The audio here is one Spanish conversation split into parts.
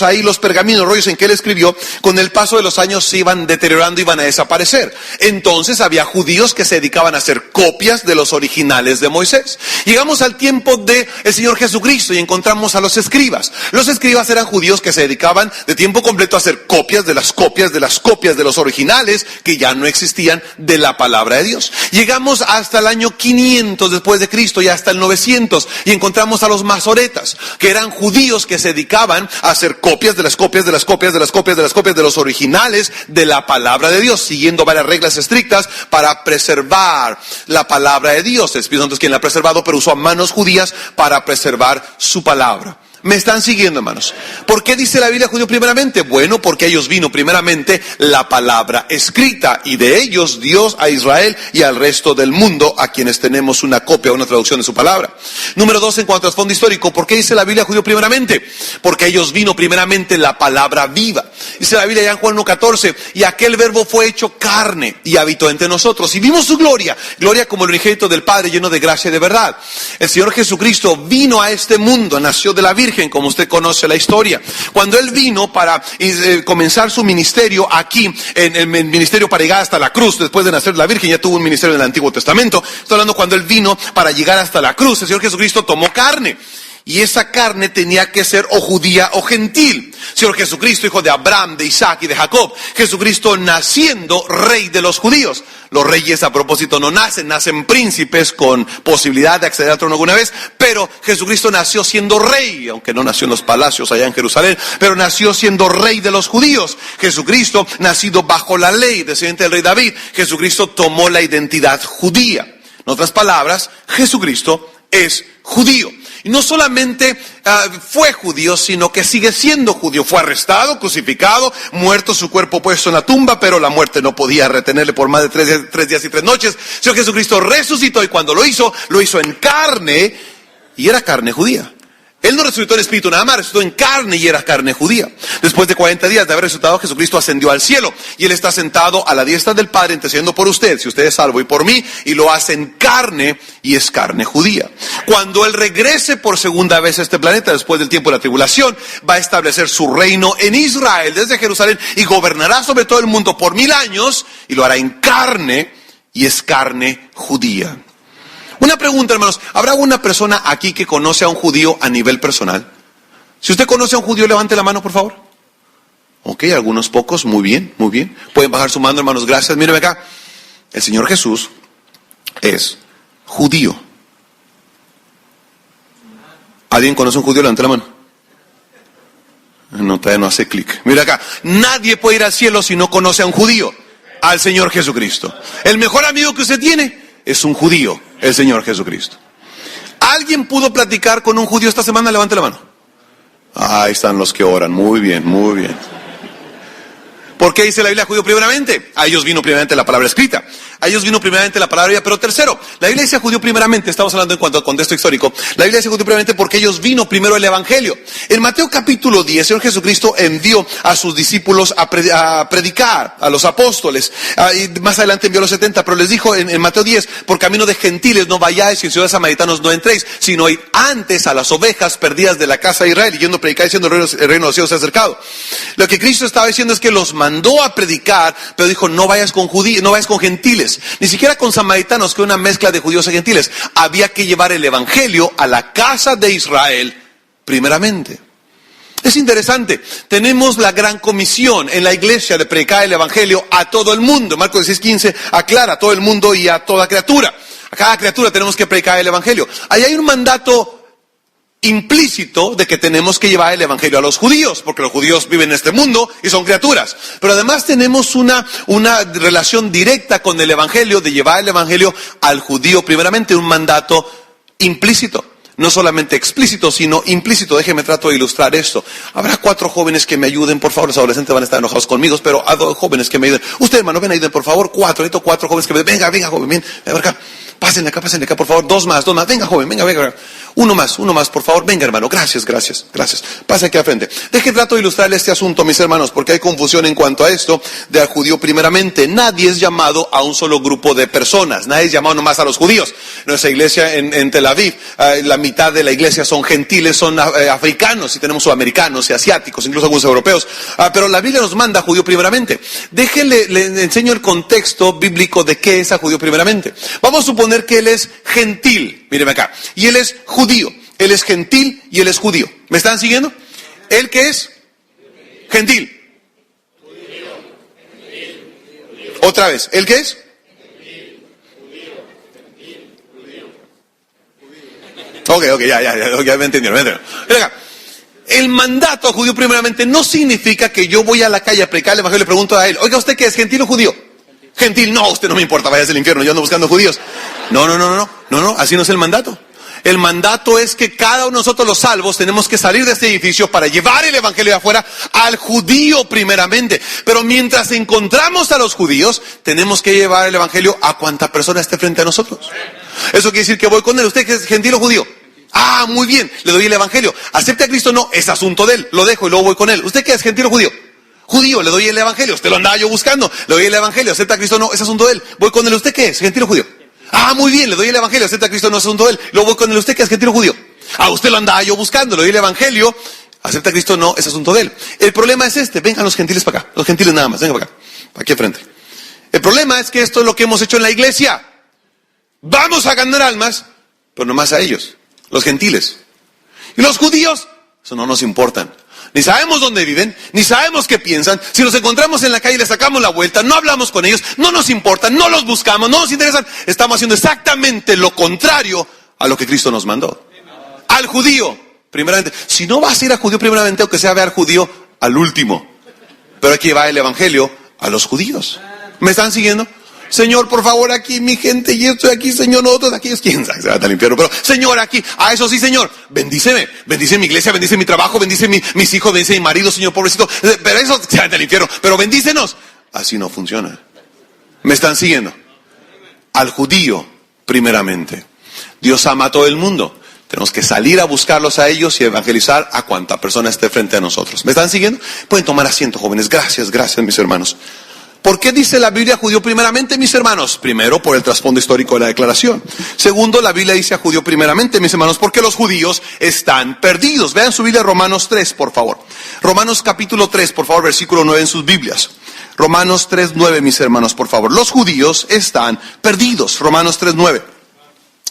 escritos ahí, los pergaminos, rollos en que él escribió, con el paso de los años se iban deteriorando y iban a desaparecer. Entonces había judíos que se dedicaban a hacer copias de los originales de Moisés. Llegamos al tiempo del Señor Jesucristo y encontramos a los escribas. Los escribas eran judíos que se dedicaban de tiempo completo a hacer copias de las copias de las copias de los originales que ya no existían de la palabra de Dios. Llegamos hasta el año 500 después de Cristo y hasta el 900 y encontramos a los masoretas, que eran judíos que se dedicaban a hacer copias de las copias de las copias de las copias de las copias de los originales de la palabra de Dios, siguiendo varias reglas estrictas para preservar la palabra de Dios. El Espíritu Santo es quien la ha preservado, pero usó a manos judías para preservar su palabra. ¿Me están siguiendo, hermanos? ¿Por qué dice la Biblia judío primeramente? Bueno, porque a ellos vino primeramente la palabra escrita, y de ellos Dios a Israel y al resto del mundo, a quienes tenemos una copia, una traducción de su palabra. Número 2, en cuanto al trasfondo histórico, ¿por qué dice la Biblia judío primeramente? Porque a ellos vino primeramente la palabra viva. Dice la Biblia ya en Juan 1:14, y aquel verbo fue hecho carne y habitó entre nosotros, y vimos su gloria, gloria como el unigénito del Padre, lleno de gracia y de verdad. El Señor Jesucristo vino a este mundo, nació de la Virgen, como usted conoce la historia. Cuando Él vino para comenzar su ministerio aquí, en el ministerio para llegar hasta la cruz, después de nacer de la Virgen, ya tuvo un ministerio en el Antiguo Testamento. Estoy hablando cuando Él vino para llegar hasta la cruz. El Señor Jesucristo tomó carne. Y esa carne tenía que ser o judía o gentil. Señor Jesucristo, hijo de Abraham, de Isaac y de Jacob. Jesucristo naciendo rey de los judíos. Los reyes a propósito no nacen príncipes con posibilidad de acceder al trono alguna vez. Pero Jesucristo nació siendo rey, aunque no nació en los palacios allá en Jerusalén. Pero nació siendo rey de los judíos. Jesucristo nacido bajo la ley, descendiente del rey David. Jesucristo tomó la identidad judía. En otras palabras, Jesucristo es judío. Y no solamente fue judío, sino que sigue siendo judío. Fue arrestado, crucificado, muerto, su cuerpo puesto en la tumba, pero la muerte no podía retenerle por más de 3 días y 3 noches. El Señor Jesucristo resucitó, y cuando lo hizo en carne, y era carne judía. Él no resucitó en espíritu nada más, resucitó en carne y era carne judía. Después de 40 días de haber resucitado, Jesucristo ascendió al cielo y Él está sentado a la diestra del Padre intercediendo por usted, si usted es salvo, y por mí, y lo hace en carne y es carne judía. Cuando Él regrese por segunda vez a este planeta, después del tiempo de la tribulación, va a establecer su reino en Israel desde Jerusalén y gobernará sobre todo el mundo por 1000 años y lo hará en carne y es carne judía. Una pregunta, hermanos, ¿habrá alguna persona aquí que conoce a un judío a nivel personal? Si usted conoce a un judío, levante la mano, por favor. Ok, algunos pocos, muy bien, muy bien. Pueden bajar su mano, hermanos, gracias. Mírenme acá. El Señor Jesús es judío. ¿Alguien conoce a un judío? Levante la mano. No, todavía no hace clic. Mira acá, nadie puede ir al cielo si no conoce a un judío, al Señor Jesucristo. El mejor amigo que usted tiene es un judío, el Señor Jesucristo. ¿Alguien pudo platicar con un judío esta semana? Levante la mano. Ahí están los que oran. Muy bien, muy bien. ¿Por qué dice la Biblia judío primeramente? A ellos vino primeramente la palabra escrita. A ellos vino primeramente la palabra viva. Pero tercero, la Biblia dice judío primeramente, estamos hablando en cuanto al contexto histórico. La Biblia dice judío primeramente porque ellos vino primero el Evangelio. En Mateo capítulo 10, el Señor Jesucristo envió a sus discípulos a predicar, a los apóstoles. Y más adelante envió a los 70, pero les dijo en Mateo 10, por camino de gentiles no vayáis y en ciudades samaritanos no entréis, sino ir antes a las ovejas perdidas de la casa de Israel, y yendo a predicar diciendo el reino de los cielos se ha acercado. Lo que Cristo estaba diciendo es que los mandó a predicar, pero dijo no vayas con judíos, no vayas con gentiles. Ni siquiera con samaritanos, que era una mezcla de judíos y gentiles. Había que llevar el evangelio a la casa de Israel primeramente. Es interesante, tenemos la gran comisión en la iglesia de predicar el evangelio a todo el mundo. Marcos 16:15 aclara a todo el mundo y a toda criatura. A cada criatura tenemos que predicar el evangelio. Ahí hay un mandato implícito de que tenemos que llevar el evangelio a los judíos, porque los judíos viven en este mundo y son criaturas. Pero además tenemos una relación directa con el evangelio, de llevar el evangelio al judío primeramente, un mandato implícito. No solamente explícito, sino implícito. Déjeme trato de ilustrar esto. Habrá 4 jóvenes que me ayuden, por favor. Los adolescentes van a estar enojados conmigo, pero hay 2 jóvenes que me ayuden. Usted, hermano, ven, ayuden, por favor. 4 jóvenes que me ayuden. Venga, joven, ven acá. Pásenle acá, por favor. 2 más. Venga, joven, venga. Uno más, por favor. Venga, hermano. Gracias. Pase aquí al frente. Deje trato de ilustrarle este asunto, mis hermanos, porque hay confusión en cuanto a esto de al judío primeramente. Nadie es llamado a un solo grupo de personas. Nadie es llamado nomás a los judíos. Nuestra iglesia en Tel Aviv, la mitad de la iglesia son gentiles, son africanos, y tenemos sudamericanos y asiáticos, incluso algunos europeos. Pero la Biblia nos manda a judío primeramente. Déjenle, le enseño el contexto bíblico de qué es a judío primeramente. Vamos a suponer que él es gentil. Míreme acá. Y él es judío. Él es gentil y él es judío. ¿Me están siguiendo? ¿Él qué es? Gentil. Otra vez. ¿Él qué es? Ok, ya me entendieron. Mira acá. El mandato a judío primeramente no significa que yo voy a la calle a predicar el evangelio y le pregunto a él, oiga, ¿usted qué es, gentil o judío? Gentil, no, usted no me importa, vaya al infierno, yo ando buscando judíos. No, así no es el mandato. El mandato es que cada uno de nosotros los salvos tenemos que salir de este edificio para llevar el evangelio de afuera al judío primeramente. Pero mientras encontramos a los judíos, tenemos que llevar el evangelio a cuanta persona esté frente a nosotros. Eso quiere decir que voy con él. ¿Usted que es gentil o judío? Ah, muy bien, le doy el evangelio. ¿Acepta a Cristo? No, es asunto de él. Lo dejo y luego voy con él. ¿Usted qué es, gentil o judío? Judío, le doy el evangelio. Usted lo andaba yo buscando. Le doy el evangelio. ¿Acepta a Cristo? No, es asunto de él. Voy con él. ¿Usted qué es, gentil o judío? Ah, muy bien, le doy el evangelio. ¿Acepta a Cristo? No, es asunto de él. Luego voy con él. ¿Usted qué es, gentil o judío? Ah, usted lo andaba yo buscando. Le doy el evangelio. ¿Acepta a Cristo? No, es asunto de él. El problema es este. Vengan los gentiles para acá. Los gentiles nada más. Vengan para acá. Aquí al frente. El problema es que esto es lo que hemos hecho en la iglesia. Vamos a ganar almas, pero nomás a ellos, los gentiles. Y los judíos, eso no nos importan. Ni sabemos dónde viven, ni sabemos qué piensan. Si los encontramos en la calle, les sacamos la vuelta, no hablamos con ellos, no nos importan, no los buscamos, no nos interesan. Estamos haciendo exactamente lo contrario a lo que Cristo nos mandó. Al judío, primeramente. Si no vas a ir al judío primeramente, aunque sea ver al judío al último. Pero hay que llevar el evangelio a los judíos. ¿Me están siguiendo? Señor, por favor, aquí mi gente, y estoy aquí, Señor, nosotros aquí, quién sabe, se va al infierno, pero Señor, aquí, a eso sí, Señor, bendíceme, bendice mi iglesia, bendice mi trabajo, bendice mis hijos, bendice mi marido, Señor, pobrecito, pero eso se va al infierno, pero bendícenos. Así no funciona. ¿Me están siguiendo? Al judío, primeramente. Dios ama a todo el mundo. Tenemos que salir a buscarlos a ellos y evangelizar a cuanta persona esté frente a nosotros. ¿Me están siguiendo? Pueden tomar asiento, jóvenes. Gracias, mis hermanos. ¿Por qué dice la Biblia judío primeramente, mis hermanos? Primero, por el trasfondo histórico de la declaración. Segundo, la Biblia dice a judío primeramente, mis hermanos, porque los judíos están perdidos. Vean su Biblia, Romanos 3, por favor. Romanos capítulo 3, por favor, versículo 9 en sus Biblias. Romanos 3, 9, mis hermanos, por favor. Los judíos están perdidos. Romanos 3, 9.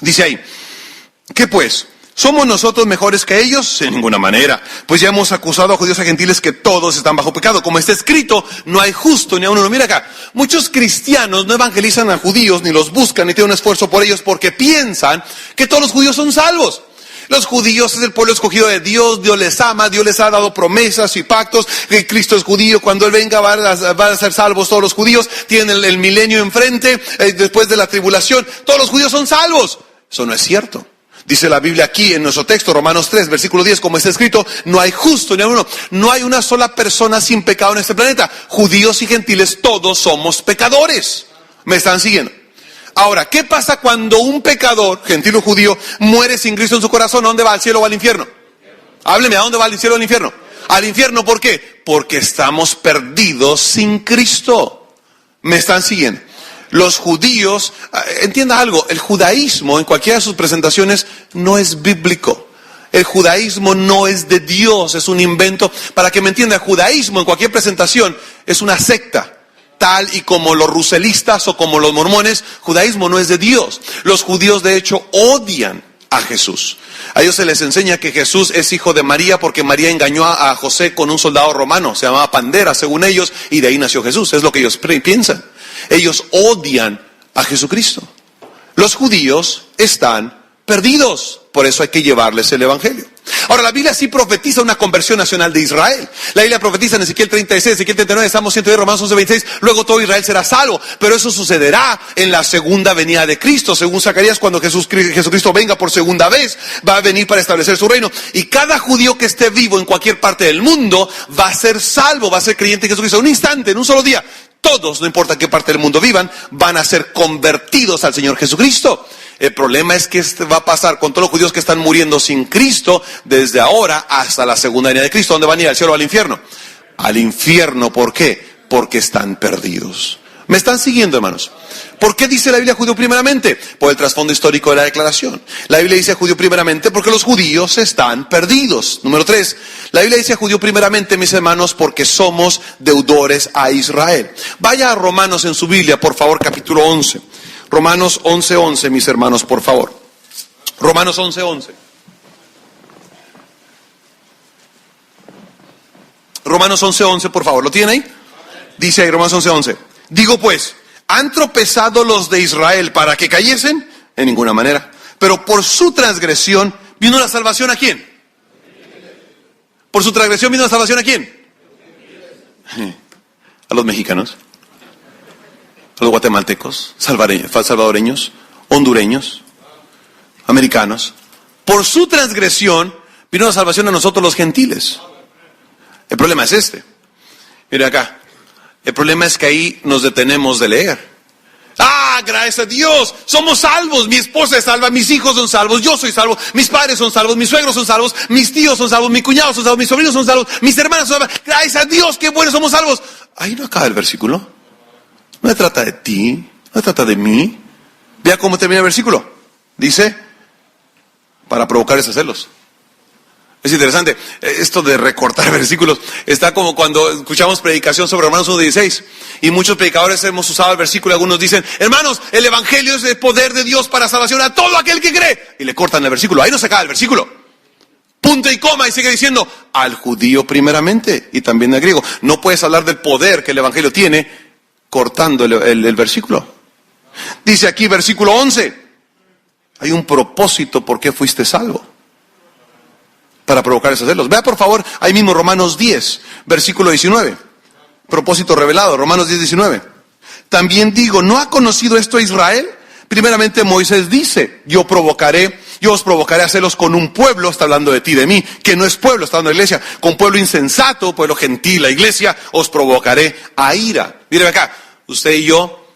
Dice ahí, ¿qué pues? ¿Somos nosotros mejores que ellos? En ninguna manera. Pues ya hemos acusado a judíos y a gentiles que todos están bajo pecado. Como está escrito, no hay justo ni a uno. Mira acá, muchos cristianos no evangelizan a judíos, ni los buscan, ni tienen un esfuerzo por ellos, porque piensan que todos los judíos son salvos. Los judíos es el pueblo escogido de Dios, Dios les ama, Dios les ha dado promesas y pactos, que Cristo es judío, cuando Él venga van a ser salvos todos los judíos, tienen el milenio enfrente, después de la tribulación, todos los judíos son salvos. Eso no es cierto. Dice la Biblia aquí en nuestro texto, Romanos 3, versículo 10, como está escrito, no hay justo ni a uno. No hay una sola persona sin pecado en este planeta. Judíos y gentiles, todos somos pecadores. ¿Me están siguiendo? Ahora, ¿qué pasa cuando un pecador, gentil o judío, muere sin Cristo en su corazón? ¿A dónde va? ¿Al cielo o al infierno? Hábleme, ¿a dónde va? ¿Al cielo o al infierno? Al infierno, ¿por qué? Porque estamos perdidos sin Cristo. ¿Me están siguiendo? Los judíos, entienda algo, el judaísmo en cualquiera de sus presentaciones no es bíblico. El judaísmo no es de Dios, es un invento. Para que me entienda, el judaísmo en cualquier presentación es una secta. Tal y como los ruselistas o como los mormones, judaísmo no es de Dios. Los judíos de hecho odian a Jesús. A ellos se les enseña que Jesús es hijo de María porque María engañó a José con un soldado romano, se llamaba Pandera según ellos, y de ahí nació Jesús. Es lo que ellos piensan. Ellos odian a Jesucristo. Los judíos están perdidos, por eso hay que llevarles el evangelio. Ahora, la Biblia sí profetiza una conversión nacional de Israel. La Biblia profetiza en Ezequiel 36, Ezequiel 39, Salmos 110, Romanos 11, 26. Luego todo Israel será salvo. Pero eso sucederá en la segunda venida de Cristo. Según Zacarías, cuando Jesucristo venga por segunda vez, va a venir para establecer su reino. Y cada judío que esté vivo en cualquier parte del mundo va a ser salvo, va a ser creyente en Jesucristo. En un instante, en un solo día. Todos, no importa qué parte del mundo vivan, van a ser convertidos al Señor Jesucristo. El problema es que va a pasar con todos los judíos que están muriendo sin Cristo desde ahora hasta la segunda venida de Cristo. ¿Dónde van a ir? ¿Al cielo o al infierno? Al infierno. ¿Por qué? Porque están perdidos. ¿Me están siguiendo, hermanos? ¿Por qué dice la Biblia judío primeramente? Por el trasfondo histórico de la declaración. La Biblia dice judío primeramente porque los judíos están perdidos. Número 3, la Biblia dice judío primeramente, mis hermanos, porque somos deudores a Israel. Vaya a Romanos en su Biblia, por favor, capítulo 11. Romanos 11:11, mis hermanos, por favor. Romanos 11:11. Romanos 11:11, por favor, ¿lo tiene ahí? Dice ahí Romanos 11:11. Digo pues, ¿han tropezado los de Israel para que cayesen? En ninguna manera. Pero por su transgresión vino la salvación ¿a quién? Por su transgresión vino la salvación ¿a quién? A los mexicanos, a los guatemaltecos, salvadoreños, hondureños, americanos. Por su transgresión vino la salvación a nosotros los gentiles. El problema es este. Mire acá. El problema es que ahí nos detenemos de leer. Ah, gracias a Dios, somos salvos, mi esposa es salva, mis hijos son salvos, yo soy salvo, mis padres son salvos, mis suegros son salvos, mis tíos son salvos, mis cuñados son salvos, mis sobrinos son salvos, mis hermanas son salvos. Gracias a Dios, qué bueno, somos salvos. Ahí no acaba el versículo. No se trata de ti, no se trata de mí. Vea cómo termina el versículo. Dice, para provocar esos celos. Es interesante, esto de recortar versículos, está como cuando escuchamos predicación sobre Romanos 1:16, y muchos predicadores hemos usado el versículo, y algunos dicen, hermanos, el evangelio es el poder de Dios para salvación a todo aquel que cree, y le cortan el versículo, ahí no se acaba el versículo, punto y coma, y sigue diciendo, al judío primeramente, y también al griego. No puedes hablar del poder que el evangelio tiene, cortando el versículo. Dice aquí versículo 11, hay un propósito por qué fuiste salvo. Para provocar esos celos. Vea por favor, ahí mismo Romanos 10, versículo 19. Propósito revelado, Romanos 10:19. También digo, ¿no ha conocido esto Israel? Primeramente Moisés dice, yo os provocaré a celos con un pueblo, está hablando de ti, de mí, que no es pueblo, está hablando de la iglesia, con pueblo insensato, pueblo gentil, la iglesia, os provocaré a ira. Mire acá, usted y yo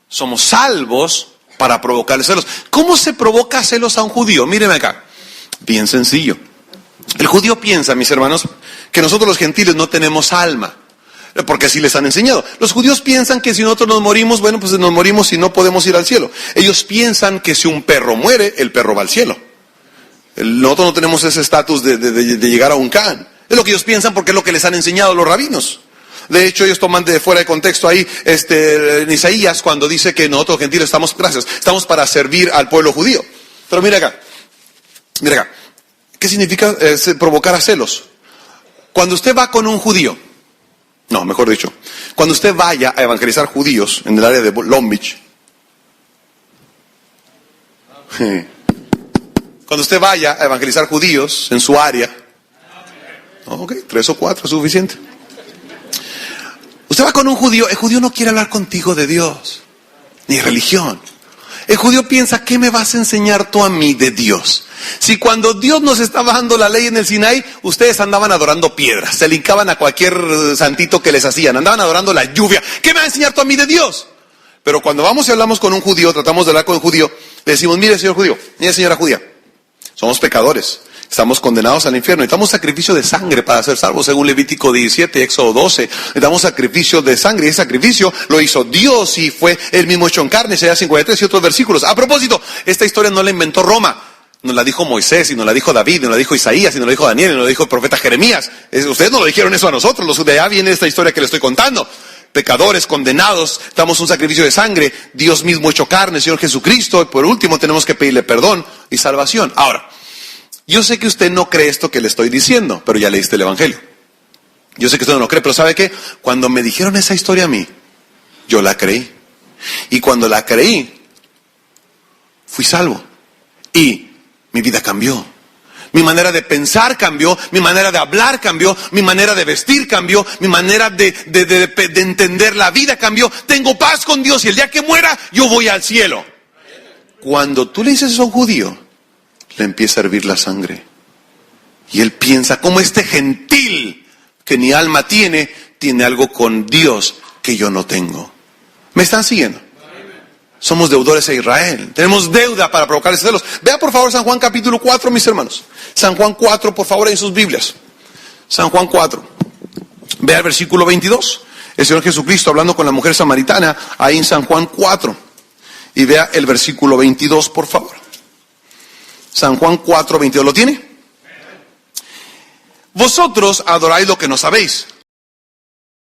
somos salvos para provocar celos. ¿Cómo se provoca celos a un judío? Míreme acá, bien sencillo. El judío piensa, mis hermanos, que nosotros los gentiles no tenemos alma, porque así les han enseñado. Los judíos piensan que si nosotros nos morimos, bueno, pues nos morimos y no podemos ir al cielo. Ellos piensan que si un perro muere, el perro va al cielo. Nosotros no tenemos ese estatus de llegar a un Cán. Es lo que ellos piensan porque es lo que les han enseñado los rabinos. De hecho, ellos toman de fuera de contexto ahí, en Isaías, cuando dice que nosotros los gentiles estamos para servir al pueblo judío. Pero mira acá. ¿Qué significa provocar a celos? Cuando usted va con un judío, no, mejor dicho, cuando usted vaya a evangelizar judíos en el área de Long Beach, cuando usted vaya a evangelizar judíos en su área, ok, 3 o 4 es suficiente. Usted va con un judío, el judío no quiere hablar contigo de Dios, ni religión. El judío piensa, ¿qué me vas a enseñar tú a mí de Dios? Si cuando Dios nos estaba dando la ley en el Sinaí, ustedes andaban adorando piedras, se le hincaban a cualquier santito que les hacían, andaban adorando la lluvia. ¿Qué me vas a enseñar tú a mí de Dios? Pero cuando vamos y hablamos con un judío, tratamos de hablar con un judío, le decimos, mire señor judío, mire señora judía, somos pecadores, estamos condenados al infierno, necesitamos sacrificio de sangre para ser salvos, según Levítico 17, Éxodo 12, necesitamos sacrificio de sangre, y ese sacrificio lo hizo Dios y fue el mismo hecho en carne, Isaías 53 y otros versículos. A propósito, esta historia no la inventó Roma, nos la dijo Moisés, y nos la dijo David, y nos la dijo Isaías, y nos la dijo Daniel, y nos la dijo el profeta Jeremías. Ustedes no lo dijeron eso a nosotros, los de allá viene esta historia que les estoy contando. Pecadores, condenados, damos un sacrificio de sangre, Dios mismo hecho carne, el Señor Jesucristo, y por último tenemos que pedirle perdón y salvación. Ahora, yo sé que usted no cree esto que le estoy diciendo, pero ya leíste el Evangelio. Yo sé que usted no lo cree, pero ¿sabe qué? Cuando me dijeron esa historia a mí, yo la creí. Y cuando la creí, fui salvo. Y mi vida cambió. Mi manera de pensar cambió, mi manera de hablar cambió, mi manera de vestir cambió, mi manera de entender la vida cambió. Tengo paz con Dios y el día que muera, yo voy al cielo. Cuando tú le dices eso a un judío, le empieza a hervir la sangre. Y él piensa, como este gentil que ni alma tiene algo con Dios que yo no tengo. ¿Me están siguiendo? Somos deudores a Israel. Tenemos deuda para provocar celos. Vea por favor San Juan capítulo 4, mis hermanos. San Juan 4, por favor, en sus Biblias. San Juan 4. Vea el versículo 22. El Señor Jesucristo hablando con la mujer samaritana, ahí en San Juan 4. Y vea el versículo 22, por favor. San Juan 4, 22. ¿Lo tiene? Vosotros adoráis lo que no sabéis.